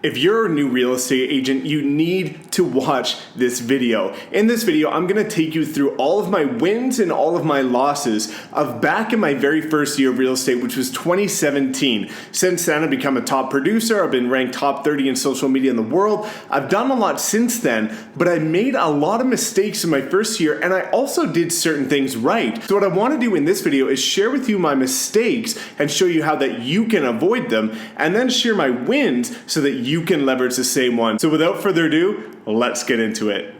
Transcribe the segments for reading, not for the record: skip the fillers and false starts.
If you're a new real estate agent, you need to watch this video. In this video, I'm gonna take you through all of my wins and all of my losses of back in my very first year of real estate, which was 2017. Since then, I've become a top producer. I've been ranked top 30 in social media in the world. I've done a lot since then, but I made a lot of mistakes in my first year, and I also did certain things right. So what I wanna do in this video is share with you my mistakes and show you how that you can avoid them, and then share my wins so that you can leverage the same one. So without further ado, let's get into it.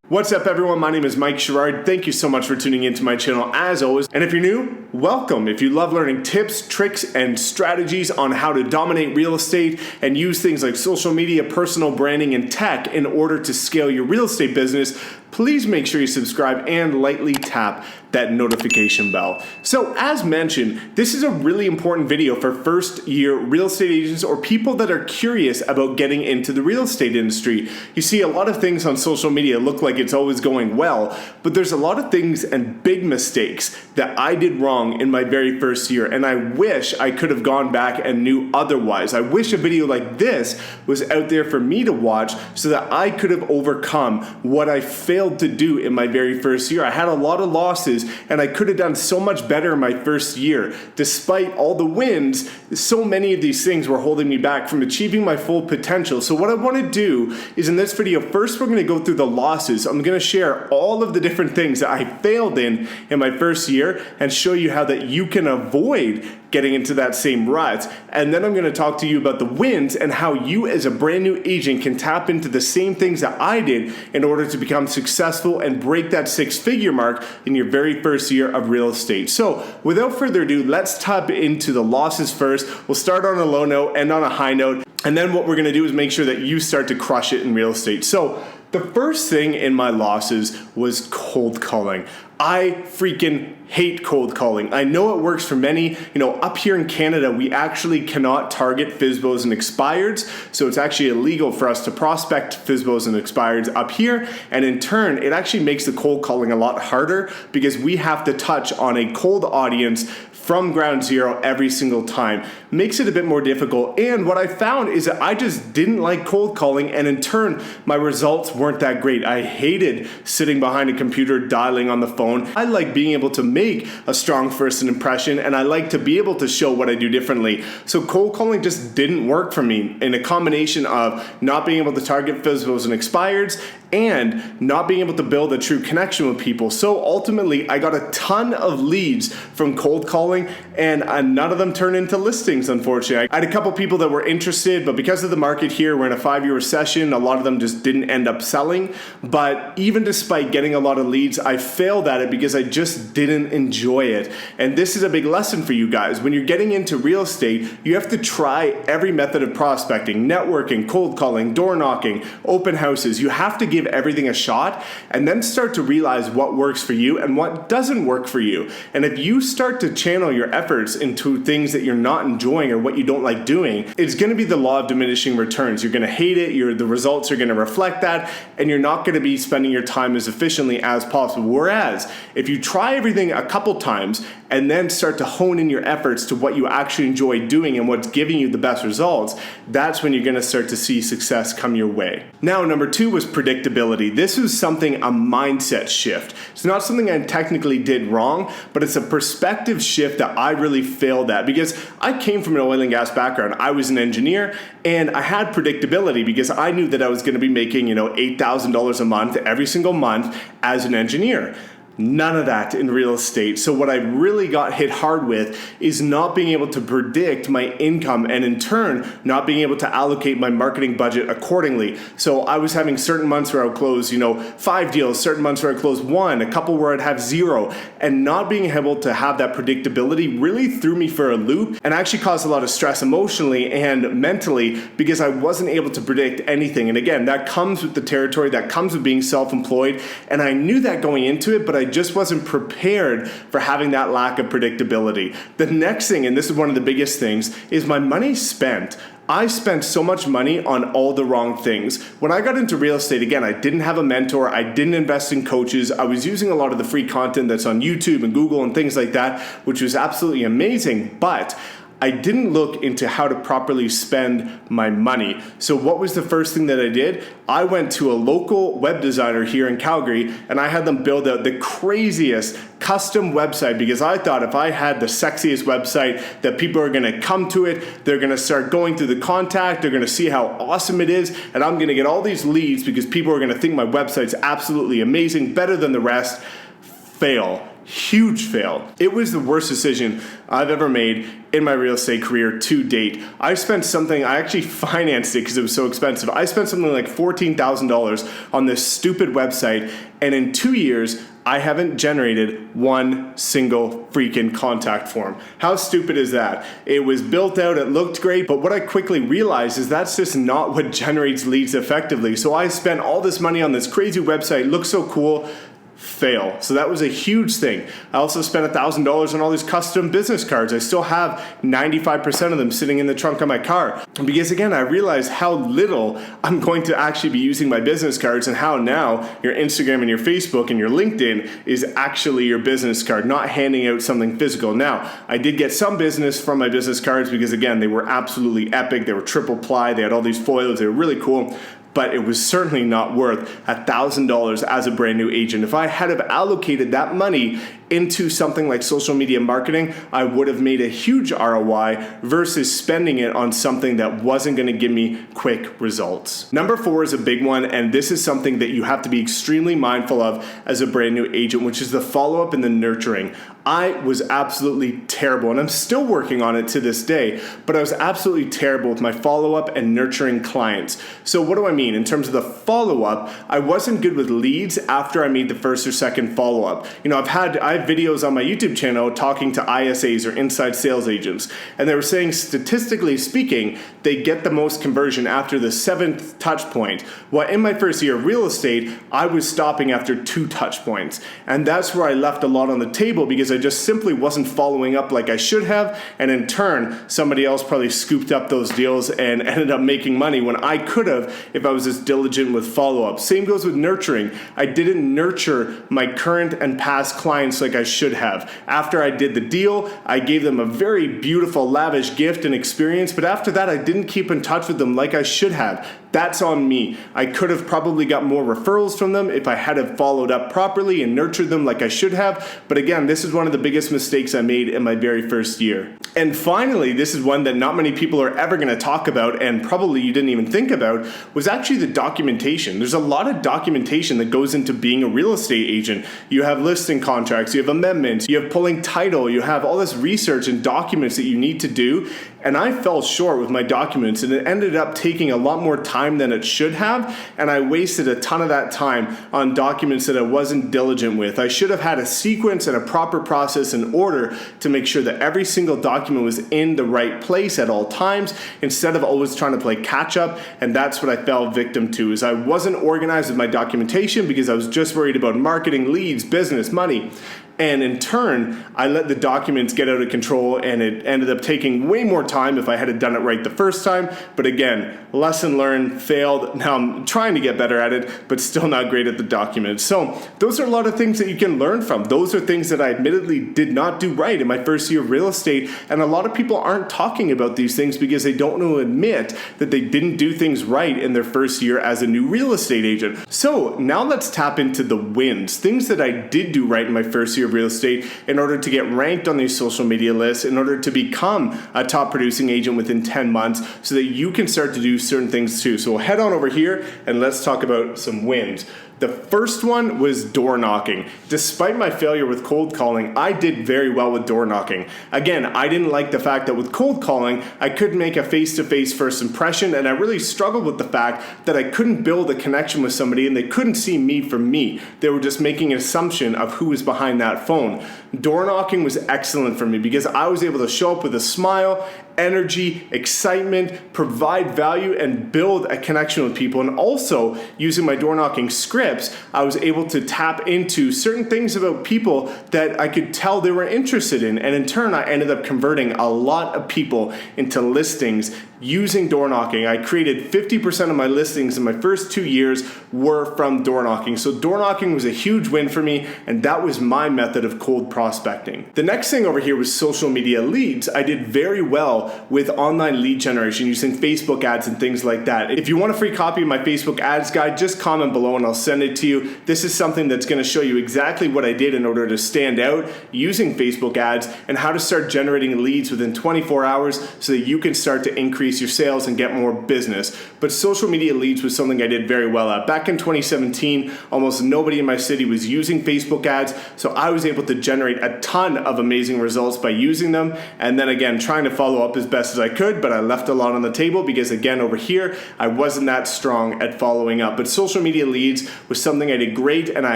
What's up everyone, my name is Mike Sherrard. Thank you so much for tuning into my channel as always. And if you're new, welcome. If you love learning tips, tricks, and strategies on how to dominate real estate and use things like social media, personal branding, and tech in order to scale your real estate business, please make sure you subscribe and lightly tap that notification bell. So as mentioned, this is a really important video for first year real estate agents or people that are curious about getting into the real estate industry. You see a lot of things on social media look like it's always going well, but there's a lot of things and big mistakes that I did wrong in my very first year, and I wish I could have gone back and knew otherwise. I wish a video like this was out there for me to watch so that I could have overcome what I failed to do in my very first year. I had a lot of losses and I could have done so much better in my first year. Despite all the wins, so many of these things were holding me back from achieving my full potential. So what I want to do is in this video, first we're going to go through the losses. I'm going to share all of the different things that I failed in my first year and show you how that you can avoid getting into that same rut. And then I'm going to talk to you about the wins and how you as a brand new agent can tap into the same things that I did in order to become successful and break that six-figure mark in your very first year of real estate. So without further ado, let's tap into the losses first. We'll start on a low note, end on a high note, and then what we're going to do is make sure that you start to crush it in real estate. So the first thing in my losses was cold calling. I freaking hate cold calling. I know it works for many. Up here in Canada, we actually cannot target FSBOs and expireds, so it's actually illegal for us to prospect FSBOs and expireds up here, and in turn, it actually makes the cold calling a lot harder because we have to touch on a cold audience from ground zero every single time. Makes it a bit more difficult, and what I found is that I just didn't like cold calling, and in turn, my results weren't that great. I hated sitting behind a computer dialing on the phone. I like being able to make a strong first impression, and I like to be able to show what I do differently. So cold calling just didn't work for me in a combination of not being able to target FSBOs and expireds and not being able to build a true connection with people. So ultimately, I got a ton of leads from cold calling, and none of them turned into listings, unfortunately. I had a couple people that were interested, but because of the market here, we're in a 5-year recession, a lot of them just didn't end up selling. But even despite getting a lot of leads, I failed at it because I just didn't enjoy it. And this is a big lesson for you guys. When you're getting into real estate, you have to try every method of prospecting, networking, cold calling, door knocking, open houses. You have to give everything a shot and then start to realize what works for you and what doesn't work for you. And if you start to channel your efforts into things that you're not enjoying or what you don't like doing, it's going to be the law of diminishing returns. You're going to hate it, the results are going to reflect that, and you're not going to be spending your time as efficiently as possible. Whereas if you try everything a couple times and then start to hone in your efforts to what you actually enjoy doing and what's giving you the best results, that's when you're going to start to see success come your way. Now, number 2 was predictability. This was something, a mindset shift. It's not something I technically did wrong, but it's a perspective shift that I really failed at because I came from an oil and gas background. I was an engineer and I had predictability because I knew that I was going to be making, $8,000 a month every single month as an engineer. None of that in real estate. So what I really got hit hard with is not being able to predict my income and in turn, not being able to allocate my marketing budget accordingly. So I was having certain months where I would close, 5 deals, certain months where I close 1, a couple where I'd have 0, and not being able to have that predictability really threw me for a loop and actually caused a lot of stress emotionally and mentally because I wasn't able to predict anything. And again, that comes with the territory, that comes with being self-employed. And I knew that going into it, but I just wasn't prepared for having that lack of predictability. The next thing, and this is one of the biggest things, is my money spent. I spent so much money on all the wrong things. When I got into real estate, again, I didn't have a mentor. I didn't invest in coaches. I was using a lot of the free content that's on YouTube and Google and things like that, which was absolutely amazing. But I didn't look into how to properly spend my money. So what was the first thing that I did? I went to a local web designer here in Calgary and I had them build out the craziest custom website, because I thought if I had the sexiest website that people are gonna come to it, they're gonna start going through the contact, they're gonna see how awesome it is, and I'm gonna get all these leads because people are gonna think my website's absolutely amazing, better than the rest. Fail. Huge fail. It was the worst decision I've ever made in my real estate career to date. I actually financed it because it was so expensive. I spent something like $14,000 on this stupid website, and in 2 years, I haven't generated one single freaking contact form. How stupid is that? It was built out, it looked great, but what I quickly realized is that's just not what generates leads effectively. So I spent all this money on this crazy website, looked so cool, fail. So that was a huge thing. I also spent $1,000 on all these custom business cards. I still have 95% of them sitting in the trunk of my car. Because again, I realized how little I'm going to actually be using my business cards, and how now your Instagram and your Facebook and your LinkedIn is actually your business card, not handing out something physical. Now, I did get some business from my business cards because again, they were absolutely epic. They were triple ply. They had all these foils. They were really cool. But it was certainly not worth $1,000 as a brand new agent. If I had have allocated that money into something like social media marketing, I would have made a huge ROI versus spending it on something that wasn't going to give me quick results. Number 4 is a big one, and this is something that you have to be extremely mindful of as a brand new agent, which is the follow-up and the nurturing. I was absolutely terrible, and I'm still working on it to this day, but I was absolutely terrible with my follow-up and nurturing clients. So what do I mean? In terms of the follow-up, I wasn't good with leads after I made the first or second follow-up. I have videos on my YouTube channel talking to ISAs or inside sales agents, and they were saying statistically speaking, they get the most conversion after the 7th touch point. Well, in my first year of real estate, I was stopping after 2 touch points, and that's where I left a lot on the table because I just simply wasn't following up like I should have, and in turn, somebody else probably scooped up those deals and ended up making money when I could have if I was as diligent with follow-up. Same goes with nurturing. I didn't nurture my current and past clients like I should have. After I did the deal, I gave them a very beautiful, lavish gift and experience, but after that, I didn't keep in touch with them like I should have. That's on me. I could have probably got more referrals from them if I had have followed up properly and nurtured them like I should have. But again, this is one of the biggest mistakes I made in my very first year. And finally, this is one that not many people are ever going to talk about, and probably you didn't even think about, was actually the documentation. There's a lot of documentation that goes into being a real estate agent. You have listing contracts, you have amendments, you have pulling title, you have all this research and documents that you need to do. And I fell short with my documents, and it ended up taking a lot more time than it should have, and I wasted a ton of that time on documents that I wasn't diligent with. I should have had a sequence and a proper process in order to make sure that every single document was in the right place at all times, instead of always trying to play catch up. And that's what I fell victim to, is I wasn't organized with my documentation because I was just worried about marketing, leads, business, money. And in turn, I let the documents get out of control, and it ended up taking way more time if I had done it right the first time. But again, lesson learned, failed. Now I'm trying to get better at it, but still not great at the documents. So those are a lot of things that you can learn from. Those are things that I admittedly did not do right in my first year of real estate. And a lot of people aren't talking about these things because they don't want to admit that they didn't do things right in their first year as a new real estate agent. So now let's tap into the wins, things that I did do right in my first year of real estate in order to get ranked on these social media lists, in order to become a top producing agent within 10 months, so that you can start to do certain things too. So we'll head on over here and let's talk about some wins. The first one was door knocking. Despite my failure with cold calling, I did very well with door knocking. Again, I didn't like the fact that with cold calling, I couldn't make a face-to-face first impression, and I really struggled with the fact that I couldn't build a connection with somebody and they couldn't see me from me. They were just making an assumption of who was behind that phone. Door knocking was excellent for me because I was able to show up with a smile, energy, excitement, provide value, and build a connection with people. And also, using my door knocking scripts, I was able to tap into certain things about people that I could tell they were interested in. And in turn, I ended up converting a lot of people into listings using door knocking. I created 50% of my listings in my first 2 years were from door knocking. So door knocking was a huge win for me, and that was my method of cold prospecting. The next thing over here was social media leads. I did very well with online lead generation using Facebook ads and things like that. If you want a free copy of my Facebook ads guide, just comment below and I'll send it to you. This is something that's going to show you exactly what I did in order to stand out using Facebook ads and how to start generating leads within 24 hours so that you can start to increase your sales and get more business. But social media leads was something I did very well at. Back in 2017, almost nobody in my city was using Facebook ads, so I was able to generate a ton of amazing results by using them, and then again trying to follow up as best as I could, but I left a lot on the table because again over here I wasn't that strong at following up. But social media leads was something I did great, and I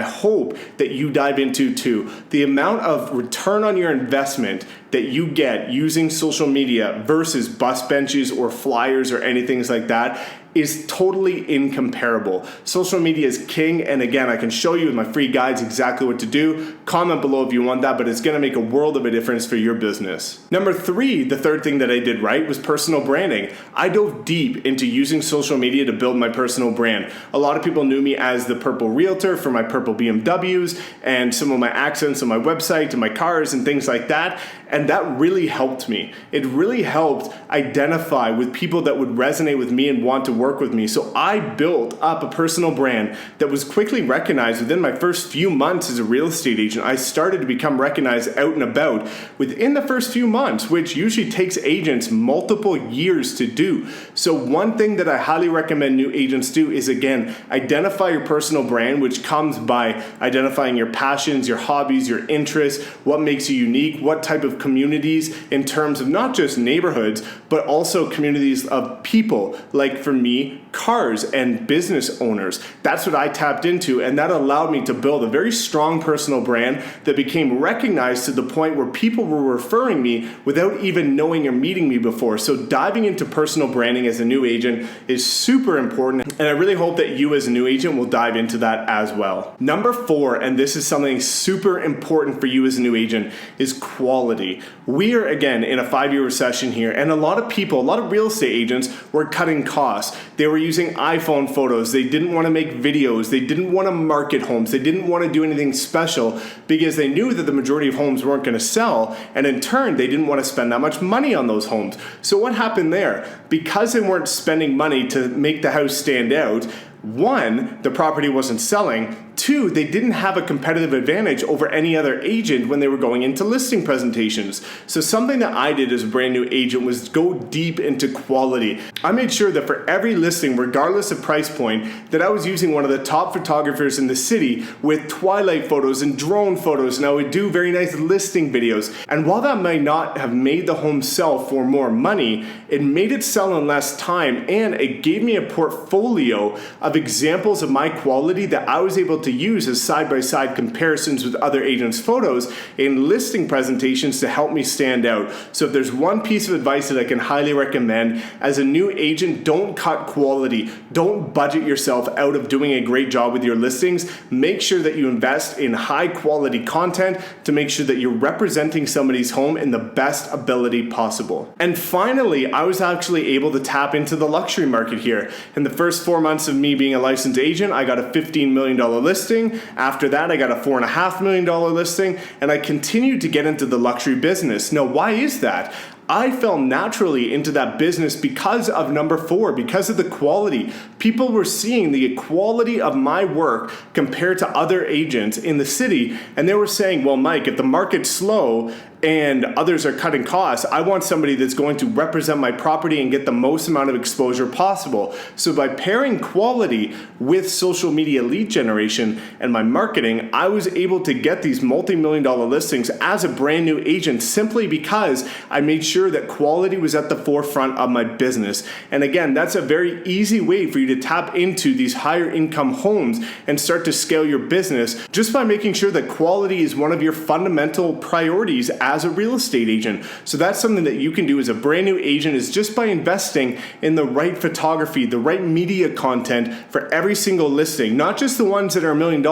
hope that you dive into too. The amount of return on your investment that you get using social media versus bus benches or flyers or anything like that is totally incomparable. Social media is king, and again, I can show you with my free guides exactly what to do. Comment below if you want that, but it's gonna make a world of a difference for your business. Number 3, the third thing that I did right was personal branding. I dove deep into using social media to build my personal brand. A lot of people knew me as the Purple Realtor for my purple BMWs and some of my accents on my website and my cars and things like that. And that really helped me. It really helped identify with people that would resonate with me and want to work with me. So I built up a personal brand that was quickly recognized within my first few months as a real estate agent. I started to become recognized out and about within the first few months, which usually takes agents multiple years to do. So one thing that I highly recommend new agents do is, again, identify your personal brand, which comes by identifying your passions, your hobbies, your interests, what makes you unique, what type of communities in terms of not just neighborhoods, but also communities of people. Like for me, cars and business owners. That's what I tapped into, and that allowed me to build a very strong personal brand that became recognized to the point where people were referring me without even knowing or meeting me before. So diving into personal branding as a new agent is super important, and I really hope that you as a new agent will dive into that as well. Number 4, and this is something super important for you as a new agent, is quality. We are again in a 5-year recession here, and a lot of people, a lot of real estate agents were cutting costs. They were using iPhone photos. They didn't want to make videos. They didn't want to market homes. They didn't want to do anything special because they knew that the majority of homes weren't going to sell, and in turn they didn't want to spend that much money on those homes. So what happened there? Because they weren't spending money to make the house stand out, 1, the property wasn't selling. 2, they didn't have a competitive advantage over any other agent when they were going into listing presentations. So something that I did as a brand new agent was go deep into quality. I made sure that for every listing, regardless of price point, that I was using one of the top photographers in the city with twilight photos and drone photos, and I would do very nice listing videos. And while that might not have made the home sell for more money, it made it sell in less time, and it gave me a portfolio of examples of my quality that I was able to use as side-by-side comparisons with other agents' photos in listing presentations to help me stand out. So if there's one piece of advice that I can highly recommend, as a new agent, don't cut quality. Don't budget yourself out of doing a great job with your listings. Make sure that you invest in high-quality content to make sure that you're representing somebody's home in the best ability possible. And finally, I was actually able to tap into the luxury market here. In the first 4 months of me being a licensed agent, I got a $15 million listing. After that, I got a $4.5 million listing, and I continued to get into the luxury business. Now, why is that? I fell naturally into that business because of number 4, because of the quality. People were seeing the quality of my work compared to other agents in the city, and they were saying, well, Mike, if the market's slow and others are cutting costs, I want somebody that's going to represent my property and get the most amount of exposure possible. So by pairing quality with social media lead generation and my marketing, I was able to get these multi-million-dollar listings as a brand new agent simply because I made sure that quality was at the forefront of my business. And again, that's a very easy way for you to tap into these higher income homes and start to scale your business just by making sure that quality is one of your fundamental priorities as a real estate agent. So that's something that you can do as a brand new agent, is just by investing in the right photography, the right media content for every single listing, not just the ones that are $1 million,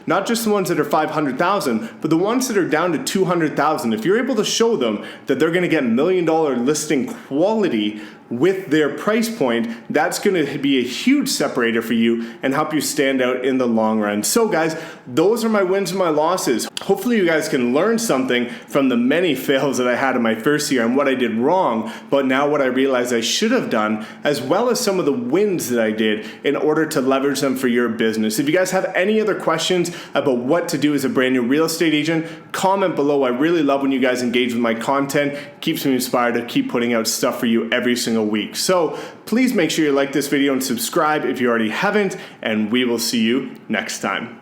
not just the ones that are 500,000, but the ones that are down to 200,000. If you're able to show them that they're going to get $1 million listing quality with their price point, that's going to be a huge separator for you and help you stand out in the long run. So guys, those are my wins and my losses. Hopefully you guys can learn something from the many fails that I had in my first year and what I did wrong, but now what I realized I should have done, as well as some of the wins that I did in order to leverage them for your business. If you guys have any other questions about what to do as a brand new real estate agent, comment below. I really love when you guys engage with my content. It keeps me inspired to keep putting out stuff for you every single week. So please make sure you like this video and subscribe if you already haven't, and we will see you next time.